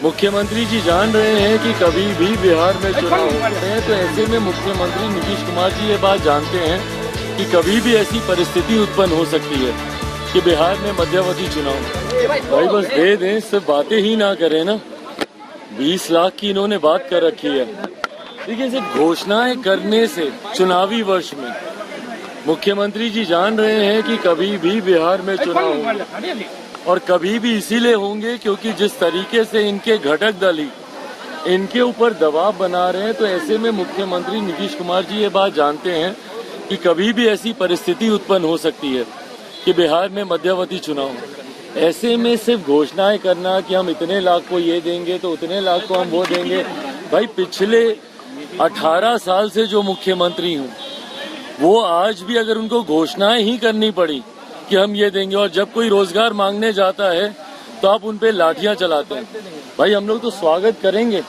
मुख्यमंत्री जी जान रहे हैं कि कभी भी बिहार में चुनाव होते हैं, तो ऐसे में मुख्यमंत्री नीतीश कुमार जी ये बात जानते हैं कि कभी भी ऐसी परिस्थिति उत्पन्न हो सकती है कि बिहार में मध्यावधि चुनाव। भाई बस दे दें, सिर्फ बातें ही ना करें ना। 20 लाख की इन्होंने बात कर रखी है। देखिए, सिर्फ घोषणाएं करने से चुनावी वर्ष में मुख्यमंत्री जी जान रहे हैं कि कभी भी बिहार में चुनाव होंगे, और कभी भी इसीलिए होंगे क्योंकि जिस तरीके से इनके घटक दल ही इनके ऊपर दबाव बना रहे हैं, तो ऐसे में मुख्यमंत्री नीतीश कुमार जी ये बात जानते हैं कि कभी भी ऐसी परिस्थिति उत्पन्न हो सकती है कि बिहार में मध्यावधि चुनाव। ऐसे में सिर्फ घोषणाएं करना कि हम इतने लाख को ये देंगे तो उतने लाख को हम वो देंगे। भाई पिछले 18 साल से जो मुख्यमंत्री हूँ, वो आज भी अगर उनको घोषणाएं ही करनी पड़ी कि हम ये देंगे, और जब कोई रोजगार मांगने जाता है तो आप उन पे लाठियां चलाते हैं। भाई हम लोग तो स्वागत करेंगे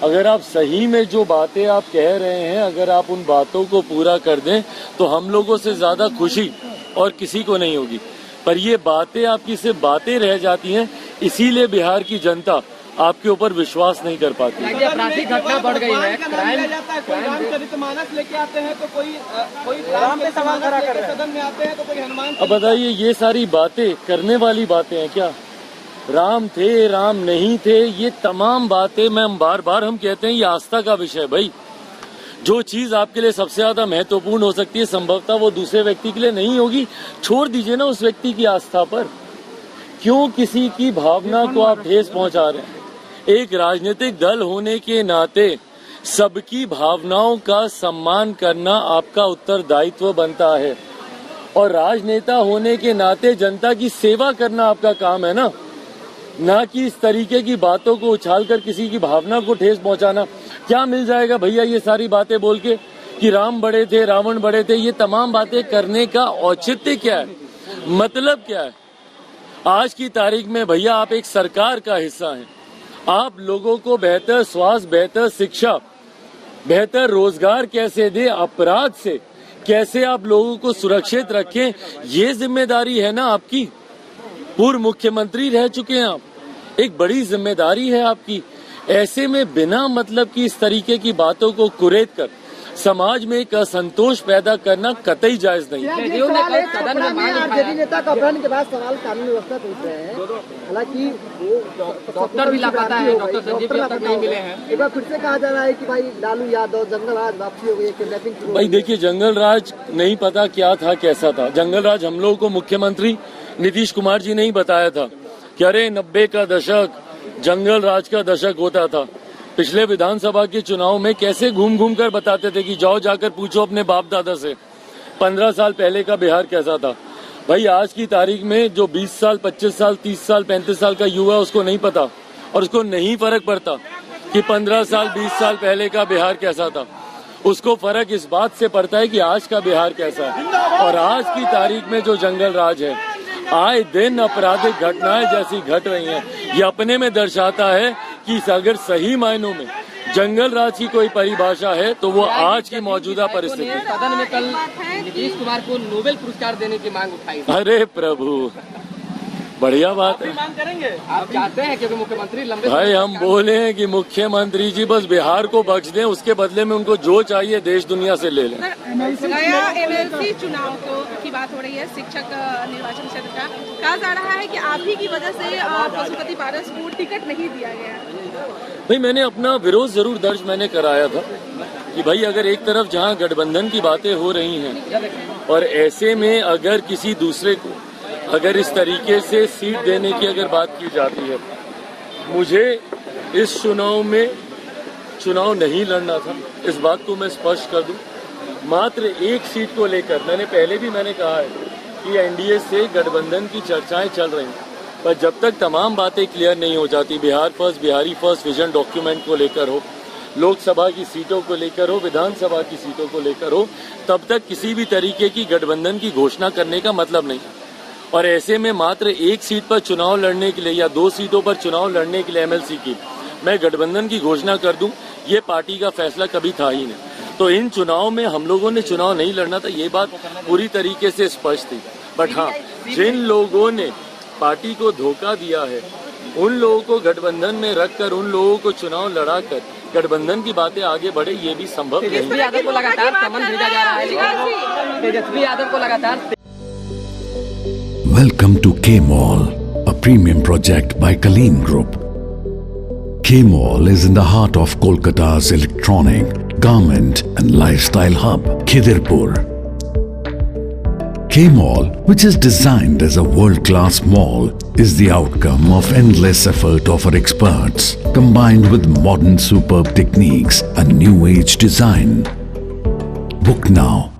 अगर आप सही में जो बातें आप कह रहे हैं, अगर आप उन बातों को पूरा कर दें तो हम लोगों से ज्यादा खुशी और किसी को नहीं होगी। पर ये बातें आपकी सिर्फ बातें रह जाती हैं, इसीलिए बिहार की जनता आपके ऊपर विश्वास नहीं कर पाती। आपराधिक घटना बढ़ गई है, क्राइम रामचरितमानस लेके आते हैं तो कोई राम पे सवाल खड़ा कर रहे हैं, सदन में आते हैं तो कोई हनुमान। अब बताइए, ये सारी बातें करने वाली बातें हैं क्या? राम थे, राम नहीं थे, ये तमाम बातें हम बार बार हम कहते हैं ये आस्था का विषय है। भाई जो चीज आपके लिए सबसे ज्यादा महत्वपूर्ण हो सकती है, संभवतः वो दूसरे व्यक्ति के लिए नहीं होगी। छोड़ दीजिए ना उस व्यक्ति की आस्था पर, क्यों किसी की भावना को आप ठेस पहुंचा रहे हैं? एक राजनीतिक दल होने के नाते सबकी भावनाओं का सम्मान करना आपका उत्तरदायित्व बनता है, और राजनेता होने के नाते जनता की सेवा करना आपका काम है ना कि इस तरीके की बातों को उछालकर किसी की भावना को ठेस पहुंचाना। क्या मिल जाएगा भैया ये सारी बातें बोल के कि राम बड़े थे, रावण बड़े थे? ये तमाम बातें करने का औचित्य क्या है, मतलब क्या है? आज की तारीख में भैया आप एक सरकार का हिस्सा हैं, आप लोगों को बेहतर स्वास्थ्य, बेहतर शिक्षा, बेहतर रोजगार कैसे दे, अपराध से कैसे आप लोगों को सुरक्षित रखें, ये जिम्मेदारी है ना आपकी। पूर्व मुख्यमंत्री रह चुके हैं आप, एक बड़ी जिम्मेदारी है आपकी। ऐसे में बिना मतलब की इस तरीके की बातों को कुरेद कर समाज में एक असंतोष पैदा करना कतई जायज नहीं। आरजेडी नेता का अपहरण के बाद सवाल कानून व्यवस्था पूछ रहे हैं, हालांकि डॉक्टर भी लापता है, डॉक्टर संजीव भी अब तक नहीं मिले हैं। एक बार फिर से कहा जा रहा है कि भाई लालू यादव, जंगल राज वापसी हो गई, किडनैपिंग। भाई देखिए, जंगल राज नहीं पता क्या था, कैसा था जंगल राज। हम लोगों को मुख्यमंत्री नीतीश कुमार जी ने ही बताया था कि अरे 90 का दशक जंगल राज का दशक होता था। पिछले विधानसभा के चुनाव में कैसे घूम घूम कर बताते थे कि जाओ जाकर पूछो अपने बाप दादा से 15 साल पहले का बिहार कैसा था। भाई आज की तारीख में जो 20 साल, 25 साल, 30 साल, 35 साल का युवा, उसको नहीं पता और उसको नहीं फर्क पड़ता कि 15 साल, 20 साल पहले का बिहार कैसा था। उसको फर्क इस बात से पड़ता है कि आज का बिहार कैसा है। और आज की तारीख में जो जंगल राज है, आए दिन आपराधिक घटनाएं जैसी घट रही हैं, ये अपने में दर्शाता है कि अगर सही मायनों में जंगल राज की कोई परिभाषा है तो वो आज की मौजूदा परिस्थिति। सदन में कल नीतीश कुमार को नोबेल पुरस्कार देने की मांग उठाई। अरे प्रभु, बढ़िया बात है। मांग करेंगे आप चाहते हैं क्योंकि मुख्यमंत्री लंबे भाई हम बोले हैं कि मुख्यमंत्री जी बस बिहार को बख्श दें, उसके बदले में उनको जो चाहिए देश दुनिया से ले लें। नया एमएलसी चुनाव की बात हो रही है, शिक्षक निर्वाचन क्षेत्र का। कहा जा रहा है कि आप ही की वजह से पशुपति पारस को टिकट नहीं दिया गया। भाई मैंने अपना विरोध जरूर दर्ज मैंने कराया था कि भाई अगर एक तरफ जहां गठबंधन की बातें हो रही हैं और ऐसे में अगर किसी दूसरे को अगर इस तरीके से सीट देने की अगर बात की जाती है, मुझे इस चुनाव में चुनाव नहीं लड़ना था, इस बात को मैं स्पष्ट कर दूं। मात्र एक सीट को लेकर मैंने पहले भी कहा है कि एनडीए से गठबंधन की चर्चाएं चल रही हैं, पर जब तक तमाम बातें क्लियर नहीं हो जाती, Bihar first, Bihari first vision document को लेकर हो, लोकसभा की सीटों को लेकर हो, विधानसभा की सीटों को लेकर हो, तब तक किसी भी तरीके की गठबंधन की घोषणा करने का मतलब नहीं। और ऐसे में मात्र एक सीट पर चुनाव लड़ने के लिए या 2 सीटों पर चुनाव लड़ने के लिए एमएलसी की मैं गठबंधन की घोषणा कर दूं, ये पार्टी का फैसला कभी था ही नहीं। तो इन चुनाव में हम लोगों ने चुनाव नहीं लड़ना था, ये बात पूरी तरीके से स्पष्ट थी। बट हाँ, जिन लोगों ने पार्टी को धोखा दिया है उन लोगों को गठबंधन में रखकर उन लोगों को चुनाव लड़ाकर गठबंधन की बातें आगे बढ़े, ये भी संभव नहीं है। तेजस्वी यादव को लगातार समन भेजा जा रहा है, तेजस्वी यादव को लगातार। Welcome to K-Mall, a premium project by Kaleen Group. K-Mall is in the heart of Kolkata's electronic, garment and lifestyle hub, Khidirpur. K-Mall, which is designed as a world-class mall, is the outcome of endless effort of our experts, combined with modern superb techniques and new age design. Book now